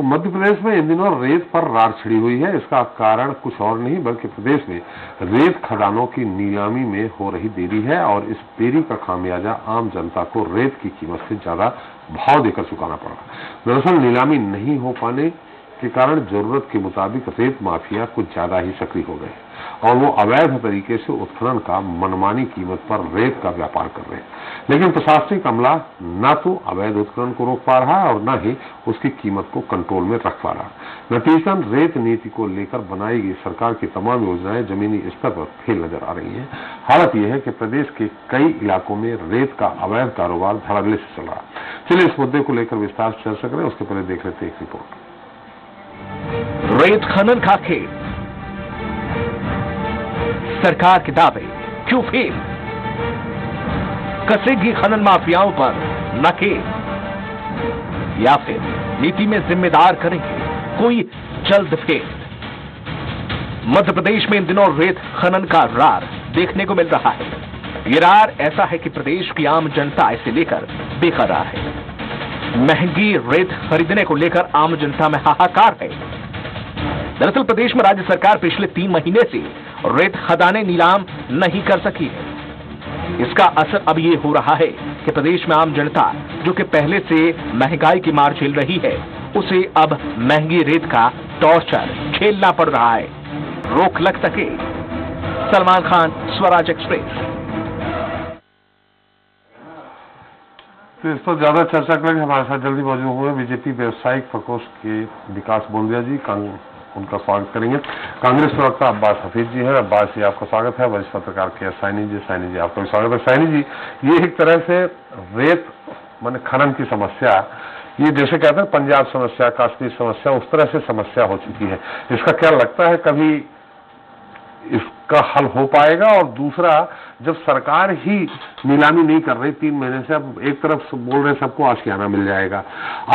तो मध्य प्रदेश में इन दिनों रेत पर रार छिड़ी हुई है। इसका कारण कुछ और नहीं बल्कि प्रदेश में रेत खदानों की नीलामी में हो रही देरी है और इस देरी का खामियाजा आम जनता को रेत की कीमत से ज्यादा भाव देकर चुकाना पड़ा। दरअसल नीलामी नहीं हो पाने के कारण जरूरत के मुताबिक रेत माफिया कुछ ज्यादा ही सक्रिय हो गए और वो अवैध तरीके से उत्खनन का मनमानी कीमत पर रेत का व्यापार कर रहे हैं। लेकिन प्रशासनिक अमला न तो अवैध उत्खनन को रोक पा रहा है और न ही उसकी कीमत को कंट्रोल में रख पा रहा है। नतीजतन रेत नीति को लेकर बनाई गई सरकार की तमाम योजनाएं जमीनी स्तर पर फेल नजर आ रही हैं। हालत यह है कि प्रदेश के कई इलाकों में रेत का अवैध कारोबार धड़ल्ले से चल रहा है। चलिए इस मुद्दे को लेकर विस्तार से चर्चा करें, उसके पहले देख लेते हैं एक रिपोर्ट। रेत खनन का खेल, सरकार के दावे क्यों फेल? कसेगी खनन माफियाओं पर नकेल या फिर नीति में जिम्मेदार करेंगे कोई जल्द फेल? मध्य प्रदेश में इन दिनों रेत खनन का रार देखने को मिल रहा है। ये रार ऐसा है कि प्रदेश की आम जनता इसे लेकर बेकरार है। महंगी रेत खरीदने को लेकर आम जनता में हाहाकार है। दरअसल प्रदेश में राज्य सरकार पिछले 3 महीने से रेत खदानें नीलाम नहीं कर सकी है। इसका असर अब ये हो रहा है कि प्रदेश में आम जनता जो कि पहले से महंगाई की मार झेल रही है, उसे अब महंगी रेत का टॉर्चर झेलना पड़ रहा है। रोक लग सके? सलमान खान, स्वराज एक्सप्रेस। तो इस पर ज्यादा चर्चा करेंगे। हमारे साथ जल्दी मौजूद हुए बीजेपी व्यवसायिक प्रकोष्ठ के विकास बोंदिया जी, उनका स्वागत करेंगे। कांग्रेस प्रवक्ता अब्बास हफीज जी हैं। अब्बास जी आपका स्वागत है। वरिष्ठ पत्रकार के साइनी जी आपका भी स्वागत है। साइनी जी, ये एक तरह से रेत माने खनन की समस्या, ये जैसे कहते हैं पंजाब समस्या, कश्मीर समस्या, उस तरह से समस्या हो चुकी है। इसका क्या लगता है कभी इसका हल हो पाएगा? और दूसरा, जब सरकार ही नीलामी नहीं कर रही 3 महीने से, अब एक तरफ बोल रहे सबको आशियाना मिल जाएगा।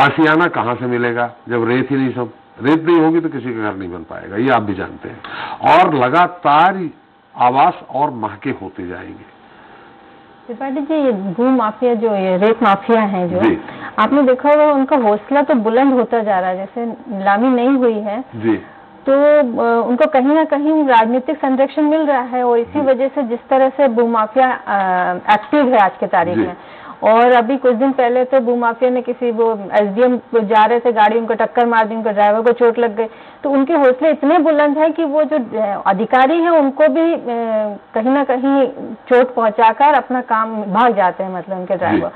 आशियाना कहां से मिलेगा जब रेत ही नहीं, सब रेत नहीं होगी तो किसी का घर नहीं बन पाएगा, ये आप भी जानते हैं। और लगातार आवास और महंगे होते जाएंगे। त्रिपाठी जी, ये भू माफिया जो ये रेत माफिया है, जो आपने देखा होगा उनका हौसला तो बुलंद होता जा रहा है। जैसे नीलामी नहीं हुई है जी, तो उनको कहीं ना कहीं राजनीतिक संरक्षण मिल रहा है और इसी वजह से जिस तरह से भूमाफिया एक्टिव है आज के तारीख में। और अभी कुछ दिन पहले तो भूमाफिया ने किसी वो एसडीएम जा रहे थे, गाड़ी उनको टक्कर मार दी, उनके ड्राइवर को चोट लग गई। तो उनके हौसले इतने बुलंद है कि वो जो अधिकारी हैं उनको भी कहीं ना कहीं चोट पहुंचाकर अपना काम भाग जाते हैं, मतलब उनके ड्राइवर।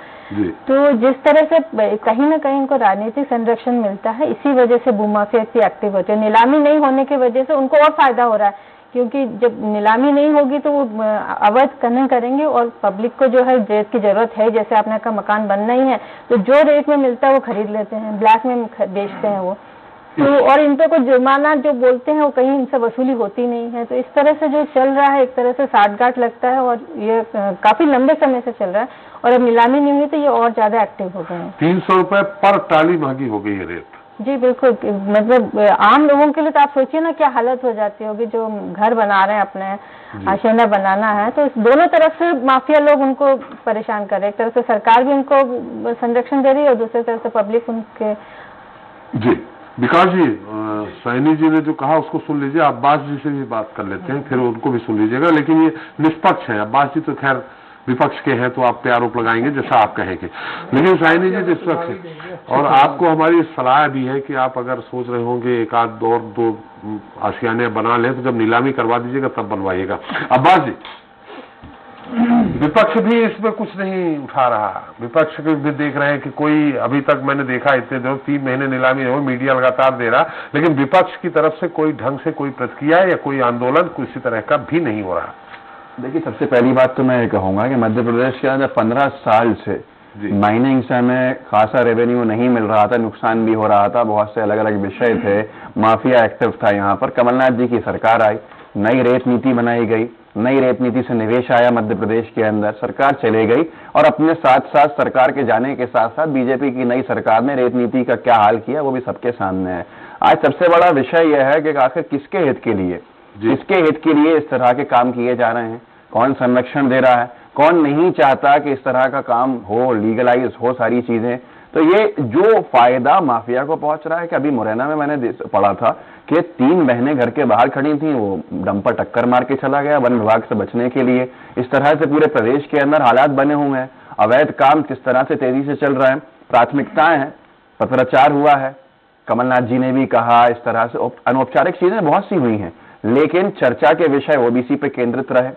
तो जिस तरह से कहीं ना कहीं उनको राजनीतिक संरक्षण मिलता है, इसी वजह से भूमाफिया इतनी एक्टिव होती है। नीलामी नहीं होने की वजह से उनको और फायदा हो रहा है, क्योंकि जब नीलामी नहीं होगी तो वो अवैध खनन करेंगे और पब्लिक को जो है रेत की जरूरत है। जैसे आपने कहा मकान बनना ही है तो जो रेट में मिलता है वो खरीद लेते हैं, ब्लैक में बेचते हैं वो। तो और इन पे कुछ जुर्माना जो बोलते हैं वो कहीं इनसे वसूली होती नहीं है। तो इस तरह से जो चल रहा है, एक तरह से साठगांठ लगता है और ये काफी लंबे समय से चल रहा है। और अब नीलामी नहीं हुई तो ये और ज्यादा एक्टिव हो गए हैं। 300 रुपए पर टाली महंगी हो गई है रेत। जी बिल्कुल, मतलब आम लोगों के लिए तो आप सोचिए ना क्या हालत हो जाती होगी, जो घर बना रहे हैं, अपने आशियाना बनाना है। तो दोनों तरफ से माफिया लोग उनको परेशान कर रहे हैं। एक तरफ से सरकार भी उनको संरक्षण दे रही है और दूसरी तरफ से पब्लिक उनके। जी विकास जी, सैनी जी ने जो कहा उसको सुन लीजिए। अब्बास जी से भी बात कर लेते हैं, फिर उनको भी सुन लीजिएगा। लेकिन ये निष्पक्ष है। अब्बास जी तो खैर विपक्ष के हैं तो आप पे आरोप लगाएंगे जैसा आप कहेंगे, लेकिन साइनी जी निष्पक्ष है। और आपको हमारी सलाह भी है कि आप अगर सोच रहे होंगे एक आध दो आशियाने बना ले तो जब नीलामी करवा दीजिएगा तब बनवाइएगा। अब्बास जी, विपक्ष भी इसमें कुछ नहीं उठा रहा। विपक्ष भी देख रहे हैं कि कोई, अभी तक मैंने देखा इतने दिनों 3 महीने नीलामी हो, मीडिया लगातार दे रहा, लेकिन विपक्ष की तरफ से कोई ढंग से कोई प्रतिक्रिया या कोई आंदोलन किसी तरह का भी नहीं हो रहा। देखिए, सबसे पहली बात तो मैं ये कहूंगा कि मध्य प्रदेश के अंदर 15 साल से माइनिंग से हमें खासा रेवेन्यू नहीं मिल रहा था, नुकसान भी हो रहा था, बहुत से अलग अलग विषय थे, माफिया एक्टिव था। यहाँ पर कमलनाथ जी की सरकार आई, नई रेत नीति बनाई गई, नई रेत नीति से निवेश आया मध्य प्रदेश के अंदर, सरकार चले गई और अपने साथ साथ सरकार के जाने के साथ साथ बीजेपी की नई सरकार ने रेत नीति का क्या हाल किया वो भी सबके सामने है। आज सबसे बड़ा विषय यह है कि आखिर किसके हित के लिए, किसके हित के लिए इस तरह के काम किए जा रहे हैं, कौन संरक्षण दे रहा है, कौन नहीं चाहता कि इस तरह का काम हो, लीगलाइज हो सारी चीजें। तो ये जो फायदा माफिया को पहुंच रहा है कि अभी मुरैना में मैंने पढ़ा था कि 3 बहनें घर के बाहर खड़ी थी, वो डंपर टक्कर मार के चला गया वन विभाग से बचने के लिए। इस तरह से पूरे प्रदेश के अंदर हालात बने हुए हैं। अवैध काम किस तरह से तेजी से चल रहा है, प्राथमिकताएं हैं, पत्राचार हुआ है, कमलनाथ जी ने भी कहा, इस तरह से अनौपचारिक चीजें बहुत सी हुई हैं, लेकिन चर्चा के विषय ओबीसी पे केंद्रित रहे।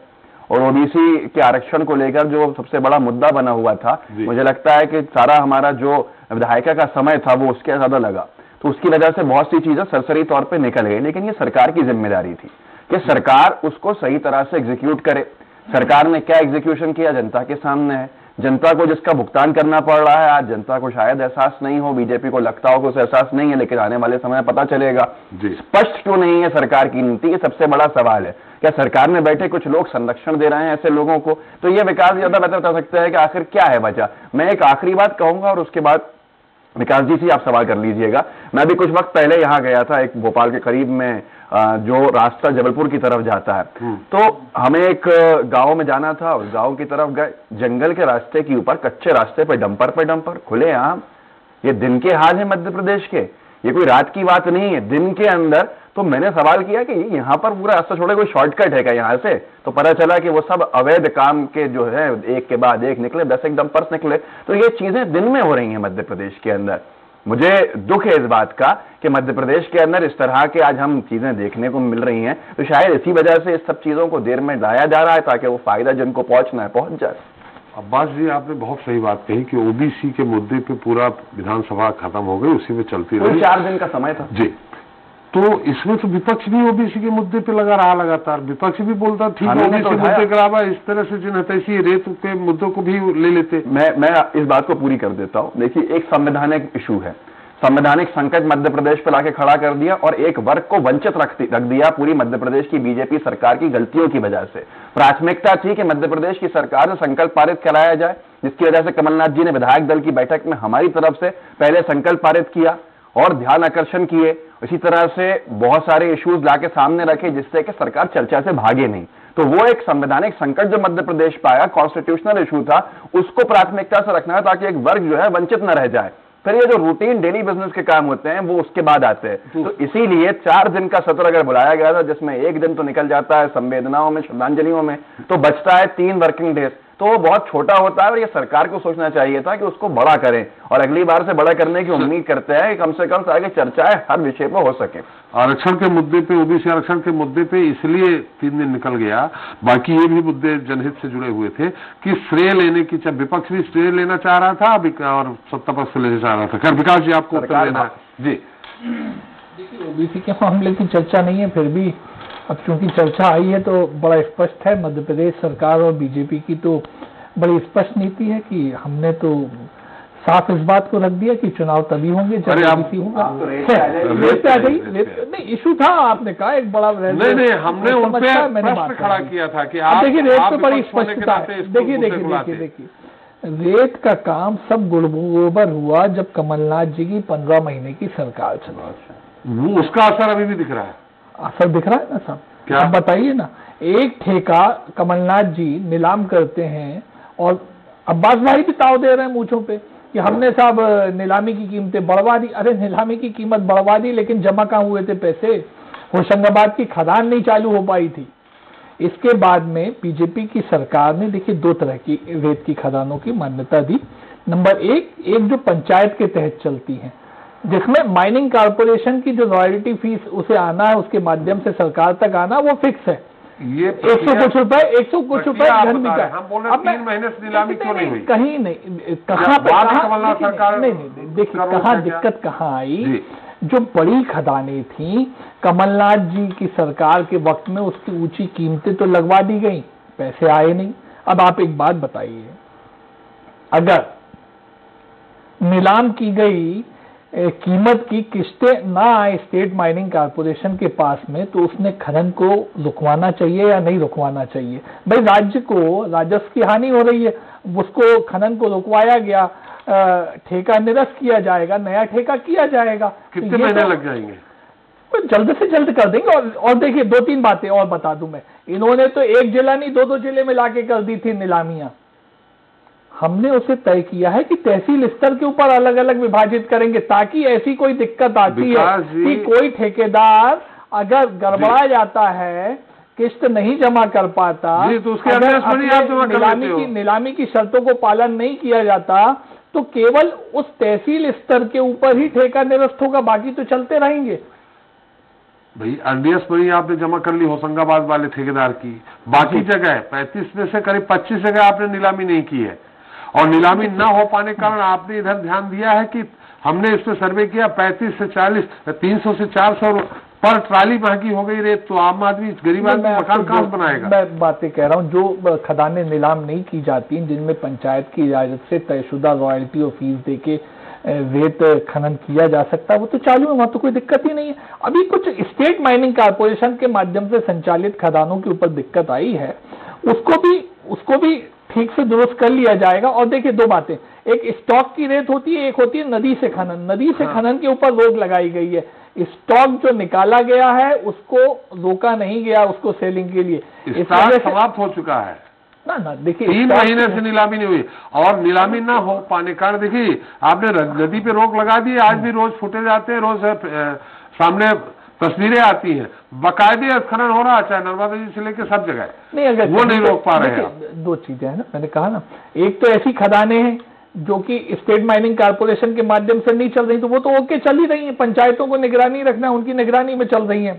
और ओबीसी के आरक्षण को लेकर जो सबसे बड़ा मुद्दा बना हुआ था, मुझे लगता है कि सारा हमारा जो विधायिका का समय था वो उसके ज्यादा लगा, तो उसकी वजह से बहुत सी चीजें सरसरी तौर पे निकल गई। लेकिन ये सरकार की जिम्मेदारी थी कि सरकार उसको सही तरह से एग्जीक्यूट करे। सरकार ने क्या एग्जीक्यूशन किया जनता के सामने है। जनता को जिसका भुगतान करना पड़ रहा है, आज जनता को शायद एहसास नहीं हो, बीजेपी को लगता हो कि उसे एहसास नहीं है, लेकिन आने वाले समय में पता चलेगा। स्पष्ट क्यों नहीं है सरकार की नीति, ये सबसे बड़ा सवाल है। क्या सरकार में बैठे कुछ लोग संरक्षण दे रहे हैं ऐसे लोगों को? तो ये विकास ज्यादा बेहतर बता सकते हैं कि आखिर क्या है वजह। मैं एक आखिरी बात कहूंगा और उसके बाद विकास जी से आप सवाल कर लीजिएगा। मैं अभी कुछ वक्त पहले यहाँ गया था, एक भोपाल के करीब में जो रास्ता जबलपुर की तरफ जाता है, तो हमें एक गांव में जाना था और गांव की तरफ गए, जंगल के रास्ते के ऊपर कच्चे रास्ते पे डंपर खुले आम। ये दिन के हाल है मध्य प्रदेश के, ये कोई रात की बात नहीं है, दिन के अंदर। तो मैंने सवाल किया कि यहाँ पर पूरा रास्ता छोड़े कोई शॉर्टकट है क्या यहाँ से? तो पता चला कि वो सब अवैध काम के जो है एक के बाद एक निकले, 10 एक डंपर्स निकले। तो ये चीजें दिन में हो रही हैं मध्य प्रदेश के अंदर। मुझे दुख है इस बात का कि मध्य प्रदेश के अंदर इस तरह के आज हम चीजें देखने को मिल रही हैं। तो शायद इसी वजह से इस सब चीजों को देर में लाया जा रहा है ताकि वो फायदा जिनको पहुंचना है पहुंच जाए। अब्बास जी, आपने बहुत सही बात कही कि ओबीसी के मुद्दे पे पूरा विधानसभा खत्म हो गई, उसी में चलती रही। 4 दिन का समय था जी। तो इसमें तो विपक्ष भी ओबीसी के मुद्दे पे लगा रहा लगातार। विपक्ष भी बोलता ठीक है ओबीसी मुद्दे के अलावा इस तरह से जिन तैसी रेत के मुद्दों को भी ले लेते। मैं इस बात को पूरी कर देता हूं। देखिए, एक संवैधानिक इशू है, संवैधानिक संकट मध्य प्रदेश पे लाके खड़ा कर दिया और एक वर्ग को वंचित रख दिया पूरी मध्य प्रदेश की बीजेपी सरकार की गलतियों की वजह से। प्राथमिकता थी कि मध्य प्रदेश की सरकार से संकल्प पारित कराया जाए, जिसकी वजह से कमलनाथ जी ने विधायक दल की बैठक में हमारी तरफ से पहले संकल्प पारित किया और ध्यान आकर्षण किए। इसी तरह से बहुत सारे इश्यूज लाके सामने रखे जिससे कि सरकार चर्चा से भागे नहीं। तो वो एक संवैधानिक संकट जो मध्य प्रदेश पे आया, कॉन्स्टिट्यूशनल इशू था, उसको प्राथमिकता से रखना है ताकि एक वर्ग जो है वंचित न रह जाए। फिर ये जो रूटीन डेली बिजनेस के काम होते हैं वो उसके बाद आते हैं। तो इसीलिए 4 दिन का सत्र अगर बुलाया गया था, जिसमें 1 दिन तो निकल जाता है संवेदनाओं में, श्रद्धांजलियों में, तो बचता है 3 वर्किंग डेज। तो वो बहुत छोटा होता है और ये सरकार को सोचना चाहिए था कि उसको बड़ा करें और अगली बार से बड़ा करने की उम्मीद करते हैं कि कम से कम आगे चर्चाएं हर विषय पर हो सके। आरक्षण के मुद्दे पे, ओबीसी आरक्षण के मुद्दे पे इसलिए 3 दिन निकल गया, बाकी ये भी मुद्दे जनहित से जुड़े हुए थे कि श्रेय लेने की, विपक्ष भी श्रेय लेना चाह रहा था और सत्ता पक्ष लेना चाह रहा था। खैर विकास जी, आपको उत्तर देना है जी। देखिए, ओबीसी के मामले की चर्चा नहीं है, फिर भी अब चूंकि चर्चा आई है तो बड़ा स्पष्ट है, मध्य प्रदेश सरकार और बीजेपी की तो बड़ी स्पष्ट नीति है कि हमने तो साफ इस बात को रख दिया कि चुनाव तभी होंगे जब ओबीसी होगा। रेत पे आ गई, नहीं इशू था, आपने कहा एक बड़ा नहीं, हमने उन पे प्रश्न खड़ा किया था कि आप देखिए रेत पे बड़ी स्पष्टता है। देखिए रेत का काम सब गुड़गोबर हुआ जब कमलनाथ जी की 15 महीने की सरकार चली। वो उसका असर अभी भी दिख रहा है। असर दिख रहा है ना साहब? क्या आप बताइए ना। एक ठेका कमलनाथ जी नीलाम करते हैं और अब्बास भाई भी ताव दे रहे हैं मूंछों पे कि हमने साहब नीलामी की कीमतें बढ़वा दी। अरे नीलामी की कीमत बढ़वा दी, लेकिन जमा कहाँ हुए थे पैसे? होशंगाबाद की खदान नहीं चालू हो पाई थी। इसके बाद में बीजेपी की सरकार ने देखिए 2 तरह की रेत की खदानों की मान्यता दी। नंबर 1 जो पंचायत के तहत चलती है, जिसमें माइनिंग कारपोरेशन की जो रॉयल्टी फीस उसे आना है, उसके माध्यम से सरकार तक आना, वो फिक्स है। ये 100 कुछ रुपए घन बिका। हम बोल रहे 3 महीने से नीलामी क्यों नहीं हुई? कहीं नहीं, कहाँ पे नहीं, देखिए कहाँ दिक्कत कहाँ आई। जो बड़ी खदानें थी कमलनाथ जी की सरकार के वक्त में, उसकी ऊंची कीमतें तो लगवा दी गई, पैसे आए नहीं। अब आप एक बात बताइए, अगर नीलाम की गई कीमत की किस्तें ना आए स्टेट माइनिंग कारपोरेशन के पास में, तो उसने खनन को रुकवाना चाहिए या नहीं रुकवाना चाहिए? भाई राज्य को राजस्व की हानि हो रही है, उसको खनन को रुकवाया गया, ठेका निरस्त किया जाएगा, नया ठेका किया जाएगा। कितने महीने लग जाएंगे? जल्द से जल्द कर देंगे। और देखिए 2-3 बातें और बता दूं मैं, इन्होंने तो 1 जिला नहीं 2-2 जिले में लाके कर दी थी नीलामियां। हमने उसे तय किया है कि तहसील स्तर के ऊपर अलग अलग विभाजित करेंगे, ताकि ऐसी कोई दिक्कत आती है कि कोई ठेकेदार अगर गड़बड़ा जाता है, किस्त नहीं जमा कर पाता, तो उसके नीलामी की शर्तों को पालन नहीं किया जाता, तो केवल उस तहसील स्तर के ऊपर ही ठेका निरस्त होगा, बाकी तो चलते रहेंगे। भाई एनडीएस मनी आपने जमा कर ली होशंगाबाद वाले ठेकेदार की, बाकी जगह 35 में से करीब 25 जगह आपने नीलामी नहीं की है, और नीलामी न हो पाने के कारण आपने इधर ध्यान दिया है कि हमने इस पे सर्वे किया 35 से 40, 300 से 400 पर ट्राली महंगी हो गई रेत, तो आम आदमी, गरीब आदमी मकान कहां बनाएगा? मैं बातें कह रहा हूं, जो खदानें नीलाम नहीं की जाती, जिनमें पंचायत की इजाजत से तयशुदा रॉयल्टी और फीस देके रेत खनन किया जा सकता है, वो तो चालू है, वहां तो कोई दिक्कत ही नहीं है। अभी कुछ स्टेट माइनिंग कारपोरेशन के माध्यम से संचालित खदानों के ऊपर दिक्कत आई है, उसको भी ठीक से दुरुस्त कर लिया जाएगा। और देखिए, दो बातें, एक स्टॉक की रेत होती है, एक होती है नदी से खनन। नदी से खनन के ऊपर रोक लगाई गई है, स्टॉक जो निकाला गया है उसको रोका नहीं गया, उसको सेलिंग के लिए समाप्त हो चुका है ना। देखिए 3 महीने से नीलामी नहीं हुई, और नीलामी ना हो पाने कारण देखिए आपने नदी पे रोक लगा दी, आज भी रोज फुटेज आते हैं, रोज सामने तस्वीरें आती हैं, बाकायदे खनन हो रहा है, चाहे नर्मदा जी से लेकर सब जगह नहीं, अगर वो नहीं रोक पा रहे हैं। दो चीजें हैं ना, मैंने कहा ना, एक तो ऐसी खदानें हैं जो कि स्टेट माइनिंग कारपोरेशन के माध्यम से नहीं चल रही, तो वो तो ओके चल ही रही है, पंचायतों को निगरानी रखना है, उनकी निगरानी में चल रही है।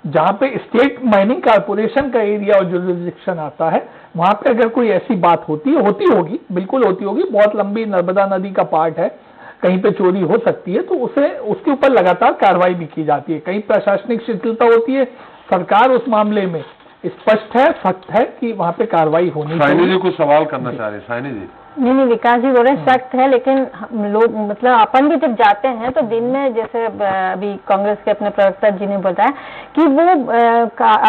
जहां पे स्टेट माइनिंग कारपोरेशन का एरिया और जुरिडिक्शन आता है, वहां पे अगर कोई ऐसी बात होती होगी, बिल्कुल होती होगी, बहुत लंबी नर्मदा नदी का पार्ट है, कहीं पे चोरी हो सकती है, तो उसके ऊपर लगातार कार्रवाई भी की जाती है। कहीं प्रशासनिक शिथिलता होती है, सरकार उस मामले में स्पष्ट है, सख्त है कि वहां पे कार्रवाई होनी चाहिए। साइनी जी कुछ सवाल करना चाह रहे हैं। साइनी जी। नहीं, विकास जी बोल रहे सख्त है, लेकिन लोग, मतलब अपन भी जब जाते हैं तो दिन में, जैसे अभी कांग्रेस के अपने प्रवक्ता जी ने बताया कि वो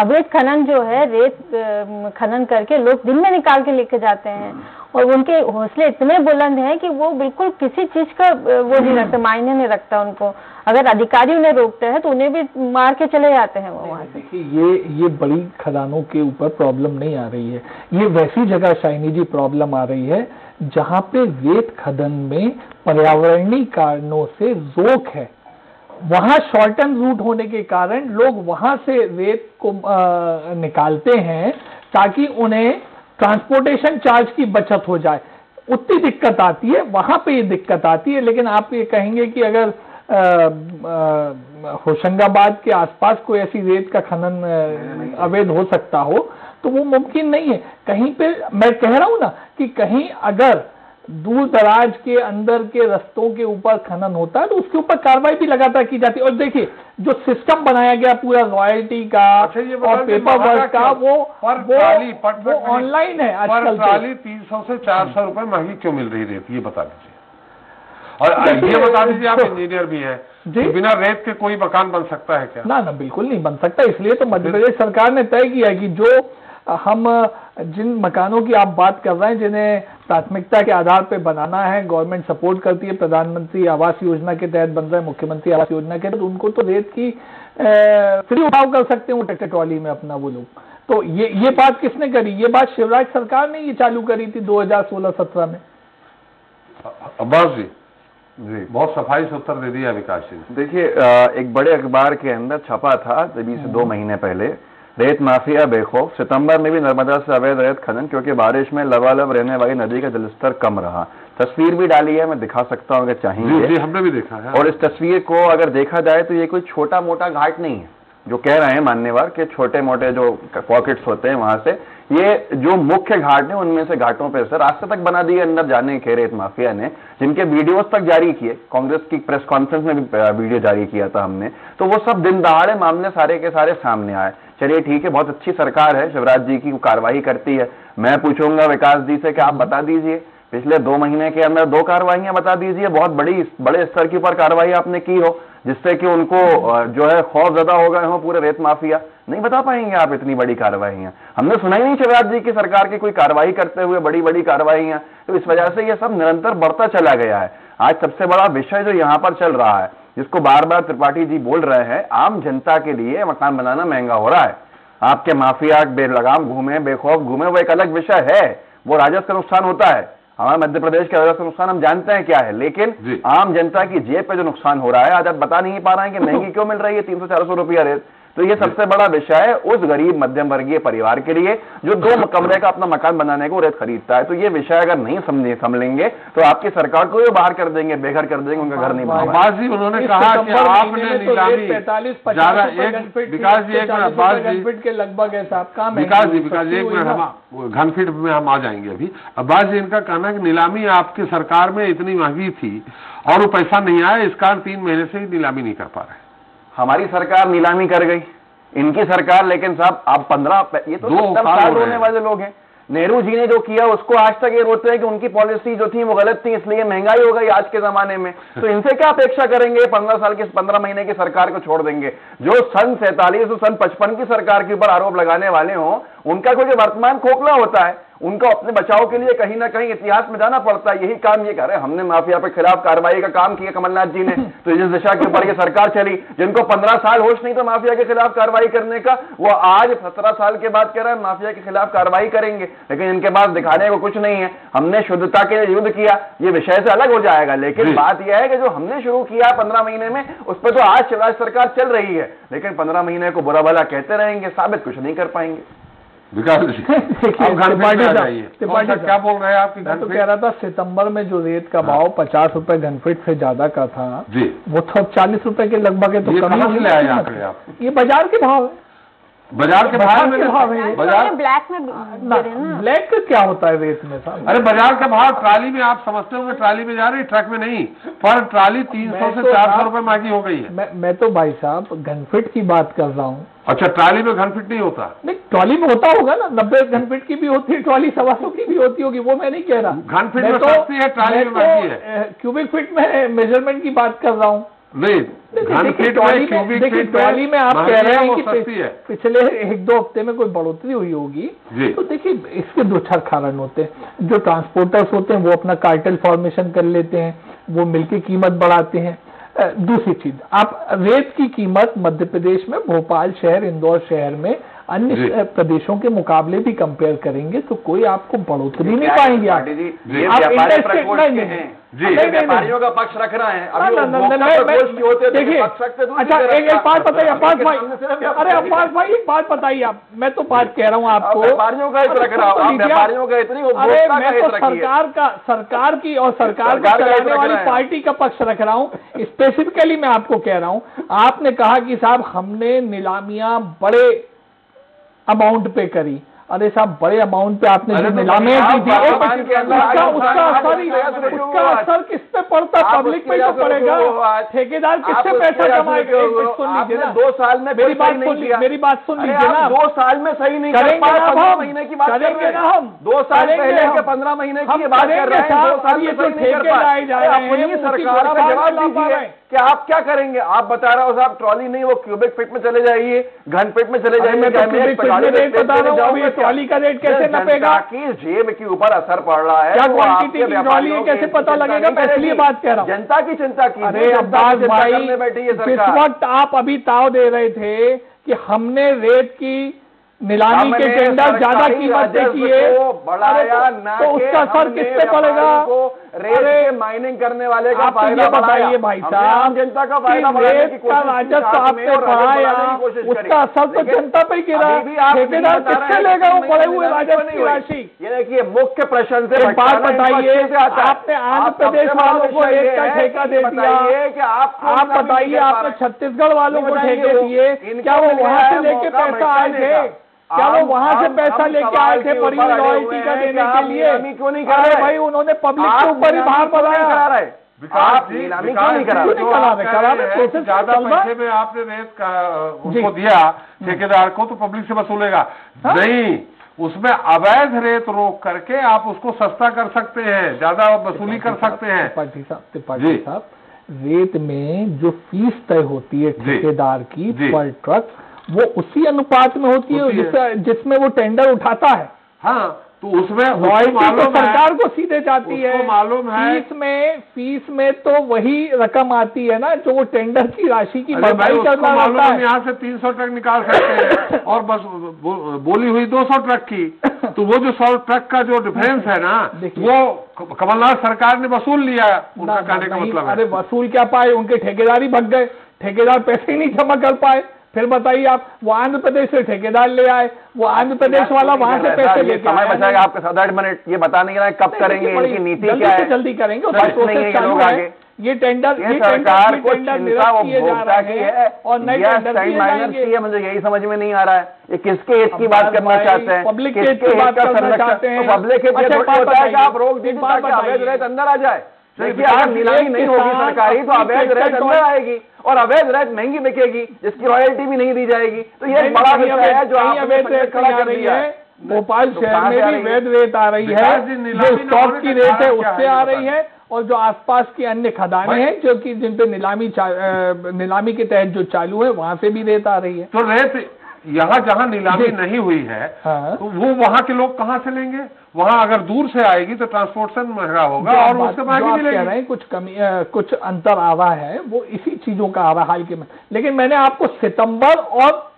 अवैध खनन जो है, रेत खनन करके लोग दिन में निकाल के लेके जाते हैं, और उनके हौसले इतने बुलंद हैं कि वो बिल्कुल किसी चीज का वो नहीं रखता, मायने नहीं रखता उनको। अगर अधिकारी उन्हें रोकते हैं तो उन्हें भी मार के चले जाते हैं वो वहां से। देखिए, ये बड़ी खदानों के ऊपर प्रॉब्लम नहीं आ रही है, ये वैसी जगह शाइनी जी प्रॉब्लम आ रही है जहां पे रेत खनन में पर्यावरणीय कारणों से रोक है। वहां शॉर्टन रूट होने के कारण लोग वहां से रेत को निकालते हैं, ताकि उन्हें ट्रांसपोर्टेशन चार्ज की बचत हो जाए। उतनी दिक्कत आती है, वहां पे ये दिक्कत आती है। लेकिन आप ये कहेंगे कि अगर होशंगाबाद के आसपास कोई ऐसी रेत का खनन अवैध हो सकता हो, तो वो मुमकिन नहीं है। कहीं पे मैं कह रहा हूं ना कि कहीं अगर दूर दराज के अंदर के रस्तों के ऊपर खनन होता है तो उसके ऊपर कार्रवाई भी लगातार की जाती है। और देखिए, जो सिस्टम बनाया गया पूरा रॉयल्टी का और पेपर वर्क का, वो ऑनलाइन है आजकल। ट्राली 300 से 400 रुपए महंगी क्यों मिल रही रेत, ये बता दीजिए। और ये बता दीजिए, आप इंजीनियर भी हैं, बिना रेत के कोई मकान बन सकता है क्या? ना, बिल्कुल नहीं बन सकता। इसलिए तो मध्य प्रदेश सरकार ने तय किया कि जो हम जिन मकानों की आप बात कर रहे हैं, जिन्हें प्राथमिकता के आधार पर बनाना है, गवर्नमेंट सपोर्ट करती है, प्रधानमंत्री आवास योजना के तहत बन रहे हैं, मुख्यमंत्री आवास योजना के तहत, उनको तो रेत की फ्री उठाव कर सकते हैं वो ट्रैक्टर ट्रॉली में अपना वो लोग। तो ये बात किसने करी? ये बात शिवराज सरकार ने ये चालू करी थी 2016-17 में। अब्बास जी बहुत सफाई से उत्तर दे दिया विकास जी। देखिए, एक बड़े अखबार के अंदर छपा था अभी से 2 महीने पहले, रेत माफिया बेखौफ, सितंबर में भी नर्मदा से अवैध रेत खनन, क्योंकि बारिश में लबालब रहने वाली नदी का जलस्तर कम रहा। तस्वीर भी डाली है, मैं दिखा सकता हूँ अगर चाहिए। जी, हमने भी देखा है। और इस तस्वीर को अगर देखा जाए तो ये कोई छोटा मोटा घाट नहीं है, जो कह रहे हैं मान्यवर के छोटे मोटे जो पॉकेट्स होते हैं वहां से, ये जो मुख्य घाट है उनमें से घाटों पे से रास्ते तक बना दिए अंदर जाने के रेत माफिया ने, जिनके वीडियोस तक जारी किए। कांग्रेस की प्रेस कॉन्फ्रेंस में भी वीडियो जारी किया था हमने, तो वो सब दिन दहाड़े मामले सारे के सारे सामने आए। चलिए ठीक है, बहुत अच्छी सरकार है शिवराज जी की, कार्रवाई करती है। मैं पूछूंगा विकास जी से कि आप बता दीजिए पिछले 2 महीने के अंदर 2 कार्रवाइयां बता दीजिए, बहुत बड़े स्तर की ऊपर कार्रवाई आपने की हो, जिससे कि उनको जो है खौफ ज्यादा हो गए हो पूरे रेत माफिया। नहीं बता पाएंगे आप इतनी बड़ी कार्रवाइयां? हमने सुना ही नहीं शिवराज जी की सरकार की कोई कार्रवाई करते हुए बड़ी बड़ी कार्रवाइयां। तो इस वजह से ये सब निरंतर बढ़ता चला गया है। आज सबसे बड़ा विषय जो यहाँ पर चल रहा है, जिसको बार बार त्रिपाठी जी बोल रहे हैं, आम जनता के लिए मकान बनाना महंगा हो रहा है। आपके माफिया बेलगाम घूमे, बेखौफ घूमे, वो एक अलग विषय है। वो राजस्व का नुकसान होता है, हमारे मध्य प्रदेश का राजस्व नुकसान हम जानते हैं क्या है, लेकिन आम जनता की जेब पे जो नुकसान हो रहा है आज आप बता नहीं पा रहे हैं कि महंगी क्यों मिल रही है 300-400 रुपया रेट। तो ये सबसे बड़ा विषय है उस गरीब मध्यम वर्गीय परिवार के लिए जो 2 कमरे का अपना मकान बनाने को रेत खरीदता है। तो ये विषय अगर नहीं समझेंगे तो आपकी सरकार को ये बाहर कर देंगे, बेघर कर देंगे, उनका घर नहीं बनेगा। अब्बास जी उन्होंने कहा कि आपने नीलामी ज्यादा विकास जी एक घनफीट के लगभग है साहब काम है। विकास जी एक मिनट हम घनफीट में हम आ जाएंगे अभी। अब्बास जी इनका कहना है कि नीलामी आपकी सरकार में इतनी महंगी थी और वो पैसा नहीं आया, इस कारण 3 महीने से ही नीलामी नहीं कर पा रहे। हमारी सरकार नीलामी कर गई, इनकी सरकार, लेकिन साहब आप 15 ये तो 70 साल रोने वाले लोग हैं। नेहरू जी ने जो किया उसको आज तक ये रोते हैं कि उनकी पॉलिसी जो थी वो गलत थी, इसलिए महंगाई हो गई आज के जमाने में। तो इनसे क्या अपेक्षा करेंगे? 15 महीने की सरकार को छोड़ देंगे। जो सन 47 और सन 55 की सरकार के ऊपर आरोप लगाने वाले हों, उनका कोई वर्तमान खोखला होता है, उनको अपने बचाव के लिए कहीं ना कहीं इतिहास में जाना पड़ता है। यही काम ये कर रहे हैं, हमने माफिया पे खिलाफ कार्रवाई का काम किया कमलनाथ जी ने, तो जिस दिशा के ऊपर ये सरकार चली, जिनको 15 साल होश नहीं था माफिया के खिलाफ कार्रवाई करने का, वो आज 17 साल के बाद कह रहे हैं माफिया के खिलाफ कार्रवाई करेंगे, लेकिन इनके पास दिखाने को कुछ नहीं है। हमने शुद्धता के लिए युद्ध किया, ये विषय से अलग हो जाएगा, लेकिन बात यह है कि जो हमने शुरू किया 15 महीने में, उस पर तो आज सरकार चल रही है, लेकिन 15 महीने को बुरा भला कहते रहेंगे, साबित कुछ नहीं कर पाएंगे। विकास जी क्या बोल रहे हैं आपकी? मैं तो कह रहा था सितंबर में जो रेत का भाव 50 रुपए घनफीट से ज्यादा का था जी, वो तो 40 रुपए के लगभग है। तो कमी से ले आए आंकड़े आप? ये बाजार के भाव है, बाजार के भाव है। बाजार ब्लैक में ब्लैक का क्या होता है रेत में साहब? अरे बाजार का भाव ट्राली में आप समझते होंगे, ट्राली में जा रही, ट्रक में नहीं, पर ट्राली 300 से 400 रुपए महंगी हो गई है। मैं तो भाई साहब घनफीट की बात कर रहा हूँ। अच्छा, ट्राली में घनफीट नहीं होता? नहीं, ट्रॉली में होता होगा ना, 90 घनफीट की भी होती है, ट्रॉली 125 की भी होती होगी, वो मैं नहीं कह रहा। घनफीट में सस्ती है, ट्राली में महंगी है। क्यूबिक फीट में मेजरमेंट की बात कर रहा हूँ। नहीं, घनफीट में क्यूबिक फीट ट्रॉली में आप कह रहे हैं कि पिछले 1-2 हफ्ते में कोई बढ़ोतरी हुई होगी, तो देखिए इसके 2-4 कारण होते हैं। जो ट्रांसपोर्टर्स होते हैं वो अपना कार्टेल फॉर्मेशन कर लेते हैं, वो मिलकर कीमत बढ़ाते हैं। दूसरी चीज, आप रेत की कीमत मध्य प्रदेश में भोपाल शहर, इंदौर शहर में अन्य प्रदेशों के मुकाबले भी कंपेयर करेंगे तो कोई आपको बढ़ोतरी नहीं पाएंगे। आप व्यापारियों का पक्ष रख रहे हैं। देखिए, अच्छा एक बात बताइए अब्बास भाई, अरे अब्बास भाई एक बात बताइए आप, मैं तो बात कह रहा हूँ आपको, व्यापारियों का हित रख रहा हूँ, व्यापारियों का इतनी, अरे मैं तो सरकार की और सरकार को चलाने वाली पार्टी का पक्ष रख रहा हूँ। स्पेसिफिकली मैं आपको कह रहा हूँ, आपने कहा कि साहब हमने नीलामियां बड़े अमाउंट पे करी। अरे साहब बड़े अमाउंट पे आपने जो नीलामियां की थी उसका असर किस पे पड़ता? पब्लिक पे तो पड़ेगा। ठेकेदार किससे पैसा कमाएगा? सुन लीजिए ना, 2 साल में मेरी बात सुन लीजिए ना, 2 साल में सही नहीं करेंगे ना, 15 महीने की बात करेंगे ना हम, 2 साल पहले के 15 महीने की बात कर रहे हैं। 2 साल में सही नहीं कर पाए। अपनी सरकार का जवाब दीजिए कि आप क्या करेंगे? आप बता रहे हो साहब ट्रॉली नहीं, वो क्यूबिक फीट में चले जाइए, घन फीट में चले जाइए। ट्रॉली का रेट कैसे नपेगा? कि जेब के ऊपर असर पड़ रहा है, क्या क्वांटिटी की ट्रॉली है कैसे पता लगेगा? मैं इसलिए बात कह रहा हूँ, जनता की चिंता की। अरे अब्बास भाई, जिस वक्त आप अभी ताव दे रहे थे कि हमने रेत की नीलामी के टेंडर ज्यादा कीमत पे किए, तो उसका असर किस पे पड़ेगा? रेत माइनिंग करने वाले का फायदा बताइए भाई साहब, जनता का फायदा बढ़ाने की कोशिश, राजस्व आपने बढ़ाया, उसका असर तो जनता पे गिरा। ठेकेदार किससे लेगा वो बढ़े हुए राजस्व की राशि? ये देखिए मुख्य प्रश्न से बात बताइए, आपने आंध्र प्रदेश वालों को रेत का ठेका दे दिया, आप बताइए आपने छत्तीसगढ़ वालों को ठेके दिए, क्या वो वहां से लेके पैसा आए थे? क्या वो वहां से पैसा लेके आए थे बड़ी रॉयल्टी का देने के लिए? क्यों नहीं कर रहे भाई? उन्होंने पब्लिक के ऊपर ही भार बनाया। ज्यादा पैसे में आपने रेत का उसको दिया ठेकेदार को तो पब्लिक से वसूलेगा नहीं, उसमें अवैध रेत रोक करके आप उसको सस्ता कर सकते हैं, ज्यादा वसूली कर सकते हैं। त्रिपाठी साहब, रेत में जो फीस तय होती है ठेकेदार की पर ट्रक, वो उसी अनुपात में होती है जिसमें वो टेंडर उठाता है। हाँ, तो उसमें रॉयल्टी तो सरकार को सीधे जाती है, मालूम है फीस में तो वही रकम आती है ना जो वो टेंडर की राशि की भरपाई करना मालूम है। यहाँ से 300 ट्रक निकाल सकते हैं और बस बोली हुई 200 ट्रक की, तो वो जो 100 ट्रक का जो डिफरेंस है ना, वो कमलनाथ सरकार ने वसूल लिया। उनका कहने का मतलब है, अरे वसूल क्या पाए, उनके ठेकेदारी भग गए, ठेकेदार पैसे ही नहीं जमा कर पाए। फिर बताइए आप, वो आंध्र प्रदेश से ठेकेदार ले आए, वो आंध्र प्रदेश वाला वहां से पैसे लेके समय बचाएगा आपके 7-8 मिनट। ये बता नहीं रहा है कब करेंगे, इनकी नीति क्या है, जल्दी करेंगे। ये टेंडर सरकार को चिंता उपभोक्ता की है और नए माइनर्स की है। मुझे यही समझ में नहीं आ रहा है, ये किसके हित की बात करना चाहते हैं, पब्लिक हित की बात करना चाहते हैं। पब्लिक हित होता है कि आप रोक दीजिए ताकि अवैध रेत अंदर आ जाए। देखिए अगर नीलामी नहीं होगी सरकारी तो अवैध रेत अंदर आएगी और अवैध रेत महंगी बिकेगी, जिसकी रॉयल्टी भी नहीं दी जाएगी। तो ये बड़ा विषय है जो अवैध रेत खड़ा कर रही है। भोपाल शहर में भी अवैध रेत आ रही है, जो स्टॉक की रेत है उससे आ रही है, और जो आसपास की अन्य खदानें हैं जो कि जिन पे नीलामी के तहत जो चालू है वहां से भी रेत आ रही है। तो रेत यहाँ जहाँ नीलामी नहीं हुई है, तो वो वहाँ के लोग कहाँ से लेंगे? वहाँ अगर दूर से आएगी तो ट्रांसपोर्टेशन महंगा होगा और उसके महंगी मिलेगी। कह रहे हैं कुछ अंतर आ रहा है, वो इसी चीजों का आ रहा है हाल के में। लेकिन मैंने आपको सितंबर और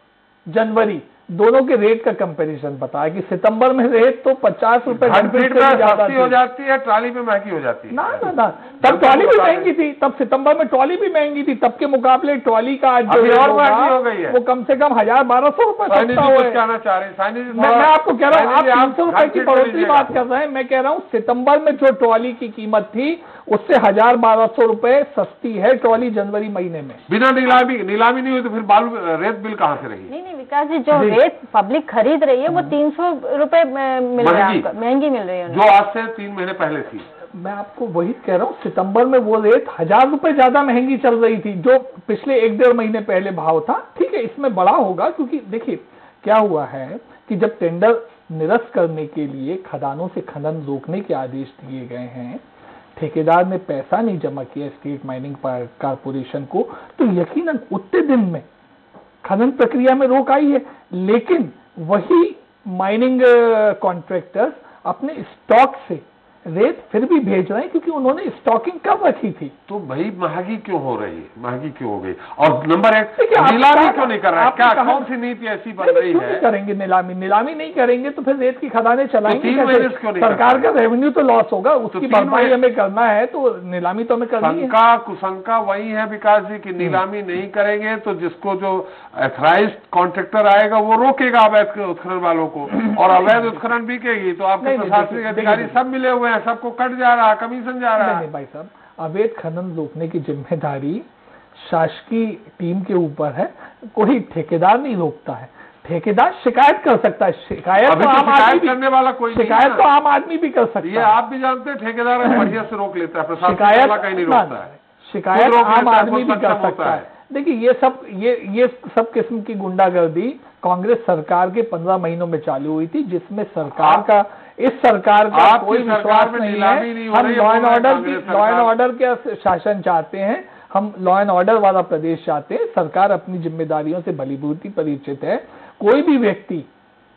जनवरी दोनों के रेट का कंपैरिजन बताया कि सितंबर में रेट तो 50 रुपए सस्ती हो जाती है, ट्रॉली में महंगी हो जाती है। ना तब ट्रॉली भी महंगी थी, तब सितंबर में ट्रॉली भी महंगी थी। तब के मुकाबले ट्रॉली का आज जो और महंगी हो गई है, वो कम से कम 1000-1200 रुपए सस्ता हुआ है। कहना चाह रहे हैं मैं आपको कह रहा हूँ, आप 300 रुपए की बढ़ोतरी बात कर रहे हैं। मैं कह रहा हूँ सितंबर में जो ट्रॉली की कीमत थी उससे 1000-1200 रुपए सस्ती है ट्रॉली जनवरी महीने में। बिना नीलामी नहीं हुई तो फिर रेत बिल कहाँ से रही? नहीं विकास जी, जो रेत पब्लिक खरीद रही है वो 300 रुपए मिल रहा है, महंगी मिल रही है, जो आज से 3 महीने पहले थी। मैं आपको वही कह रहा हूँ, सितंबर में वो रेट 1000 रुपए ज्यादा महंगी चल रही थी जो पिछले 1-1.5 महीने पहले भाव था। ठीक है, इसमें बड़ा होगा क्योंकि देखिए क्या हुआ है कि जब टेंडर निरस्त करने के लिए खदानों से खनन रोकने के आदेश दिए गए हैं, ठेकेदार ने पैसा नहीं जमा किया स्टेट माइनिंग कारपोरेशन को, तो यकीनन उतने दिन में खनन प्रक्रिया में रोक आई है। लेकिन वही माइनिंग कॉन्ट्रैक्टर्स अपने स्टॉक से रेत फिर भी भेज रहे हैं क्योंकि उन्होंने स्टॉकिंग कर रखी थी। तो भाई महंगी क्यों हो रही है, महंगी क्यों हो गई? और नंबर 1, नीलामी क्यों नहीं कर रहा है? क्या कौन सी नीति ऐसी बन रही है? करेंगे नीलामी नहीं करेंगे तो फिर रेत की खदानें चलाएंगे कैसे? सरकार का रेवेन्यू तो लॉस होगा, उसकी भरपाई हमें करना है, तो नीलामी तो हमें करनी है। कुशंका वही है विकास जी की नीलामी नहीं करेंगे तो जिसको जो अथराइज्ड कॉन्ट्रैक्टर आएगा वो रोकेगा अवैध उत्खनन वालों को, और अवैध उत्खनन बिकेगी तो आपके प्रशासनिक अधिकारी सब मिले हुए, सबको कट जा रहा है, कमीशन जा रहा है। नहीं भाई साहब, अवैध खनन रोकने की जिम्मेदारी शासकीय टीम के ऊपर है, कोई ठेकेदार नहीं रोकता है। ठेकेदार शिकायत कर सकता है, शिकायत तो आम आदमी करने वाला कोई शिकायत तो आम आदमी भी कर सकता है। ये आप भी जानते हैं, ठेकेदार बढ़िया से रोक लेता है, प्रशासन कहीं नहीं रोकता है। शिकायत आम आदमी भी कर सकता है। देखिए ये सब किस्म की गुंडागर्दी कांग्रेस सरकार के 15 महीनों में चालू हुई थी, जिसमें इस सरकार का कोई विश्वास नहीं है। हम लॉ एंड ऑर्डर के शासन चाहते हैं, हम लॉ एंड ऑर्डर वाला प्रदेश चाहते हैं। सरकार अपनी जिम्मेदारियों से भलीभांति परिचित है। कोई भी व्यक्ति,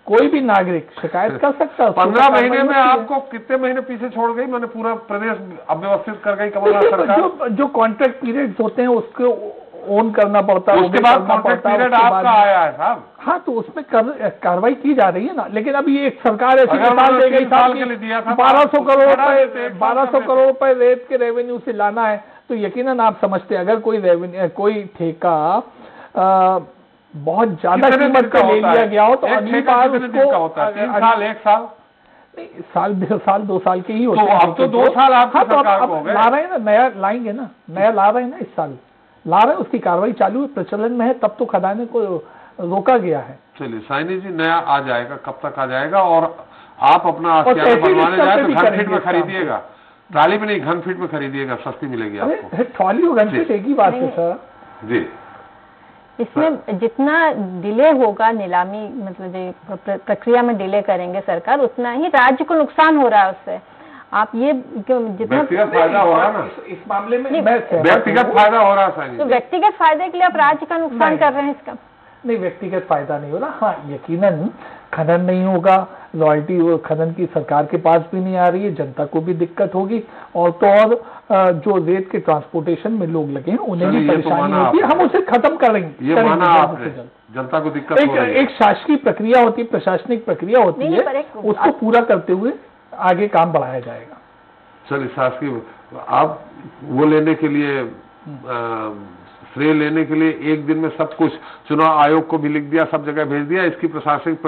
कोई भी नागरिक शिकायत कर सकता है। 15 महीने में आपको कितने महीने पीछे छोड़ गई? मैंने पूरा प्रदेश अव्यवस्थित कर गई कमलनाथ सरकार। जो कॉन्ट्रैक्ट पीरियड होते हैं उसको ओन करना पड़ता है, उसके बाद कॉन्ट्रैक्ट पीरियड आपका आया है साहब। हाँ, तो उसमें कार्रवाई की जा रही है ना। लेकिन अभी एक सरकार ऐसी मिसाल दे गई, 1200 करोड़ रुपए रेत के रेवेन्यू से लाना है, तो यकीनन आप समझते हैं अगर कोई ठेका बहुत ज्यादा कीमत का ले लिया गया हो तो अगली बार उसको 3 साल 1 साल नहीं, साल 2 साल के ही होते हैं। अब तो 2 साल आपकी सरकार को हो गए। ला रहे हैं ना, नया लाएंगे ना, नया ला रहे हैं ना, इस साल ला रहे हैं, उसकी कार्रवाई चालू है, प्रचलन में है। तब तो खदाने को रोका गया है। चलिए साइनी जी, नया आ जाएगा, कब तक आ जाएगा? और आप अपना आशियाना बनवाने जाए तो घन फीट में खरीदिएगा, ट्राली में नहीं, घन फीट में खरीदिएगा, सस्ती मिलेगी आपको। ट्रॉली और घन फीट एक ही बात है सर जी। इसमें जितना डिले होगा नीलामी, मतलब जो प्रक्रिया में डिले करेंगे सरकार, उतना ही राज्य को नुकसान हो रहा है उससे। आप ये जितना व्यक्तिगत फायदा हो रहा है ना इस मामले में, व्यक्तिगत फायदा हो रहा है, तो व्यक्तिगत फायदे के लिए आप राज्य का नुकसान कर रहे हैं इसका। नहीं, व्यक्तिगत फायदा नहीं हो रहा। हाँ, यकीनन खनन नहीं होगा, रॉयल्टी खनन की सरकार के पास भी नहीं आ रही है, जनता को भी दिक्कत होगी, और तो और जो रेत के ट्रांसपोर्टेशन में लोग लगे हैं उन्हें भी परेशानी होती है। हम उसे खत्म करेंगे, ये माना आपने, जनता को दिक्कत हो रही है। एक शासकीय प्रक्रिया होती है, प्रशासनिक प्रक्रिया होती है, उसको पूरा करते हुए आगे काम बढ़ाया जाएगा। चलिए, शासकीय आप वो लेने के लिए श्रेय लेने के लिए एक दिन में सब कुछ चुनाव आयोग को भी लिख दिया, सब जगह भेज दिया। इसकी प्रशासनिक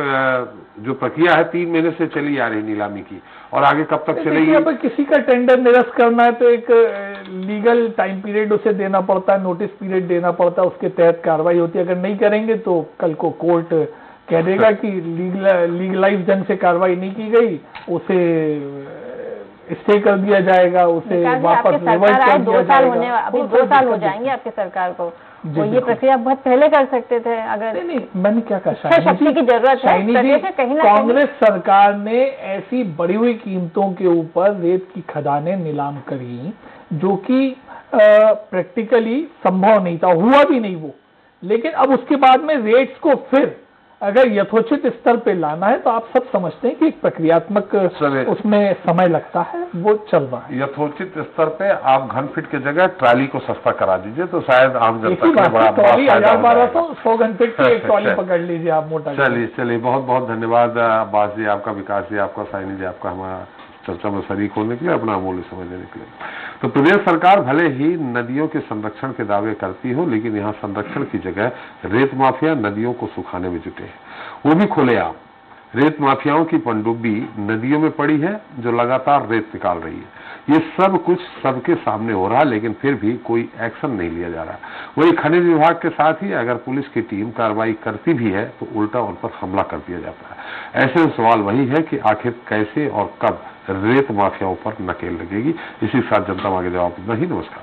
जो प्रक्रिया है 3 महीने से चली आ रही नीलामी की, और आगे कब तक चलेगी? अगर किसी का टेंडर निरस्त करना है तो एक लीगल टाइम पीरियड उसे देना पड़ता है, नोटिस पीरियड देना पड़ता है, उसके तहत कार्रवाई होती है। अगर नहीं करेंगे तो कल को कोर्ट कह देगा कि लीगलाइज ढंग से कार्रवाई नहीं की गई, उसे स्टे कर दिया जाएगा, उसे वापस रिवर्ट कर दिया जाएगा। अभी 2 साल हो जाएंगे आपकी सरकार को, तो ये प्रक्रिया बहुत पहले कर सकते थे। अगर नहीं, मैंने क्या कहा, शक्ति की जरूरत है कहीं कांग्रेस सरकार ने ऐसी बढ़ी हुई कीमतों के ऊपर रेत की खदानें नीलाम करी जो कि प्रैक्टिकली संभव नहीं था, हुआ भी नहीं वो। लेकिन अब उसके बाद में रेट्स को फिर अगर यथोचित स्तर पे लाना है तो आप सब समझते हैं कि एक प्रक्रियात्मक उसमें समय लगता है, वो चल रहा है। यथोचित स्तर पे आप घन फीट की जगह ट्राली को सस्ता करा दीजिए तो शायद आम जनता को बड़ा 1,000-1,200 घन फीट की एक ट्रॉली पकड़ लीजिए आप मोटा। चलिए, बहुत बहुत धन्यवाद अब्बास जी आपका, विकास जी आपका, साइनी जी आपका हमारा चर्चा में शरीक होने के लिए, अपना अमूल्य समय देने के लिए। तो प्रदेश सरकार भले ही नदियों के संरक्षण के दावे करती हो, लेकिन यहाँ संरक्षण की जगह रेत माफिया नदियों को सुखाने में जुटे हैं, वो भी खुलेआम। रेत माफियाओं की पनडुब्बी नदियों में पड़ी है जो लगातार रेत निकाल रही है। ये सब कुछ सबके सामने हो रहा है, लेकिन फिर भी कोई एक्शन नहीं लिया जा रहा। वही खनिज विभाग के साथ ही अगर पुलिस की टीम कार्रवाई करती भी है तो उल्टा उन पर हमला कर दिया जाता है। ऐसे में सवाल वही है कि आखिर कैसे और कब रेत माफियाओं पर नकेल लगेगी। इसी के साथ जनता मांगे जवाब इतना ही। नमस्कार।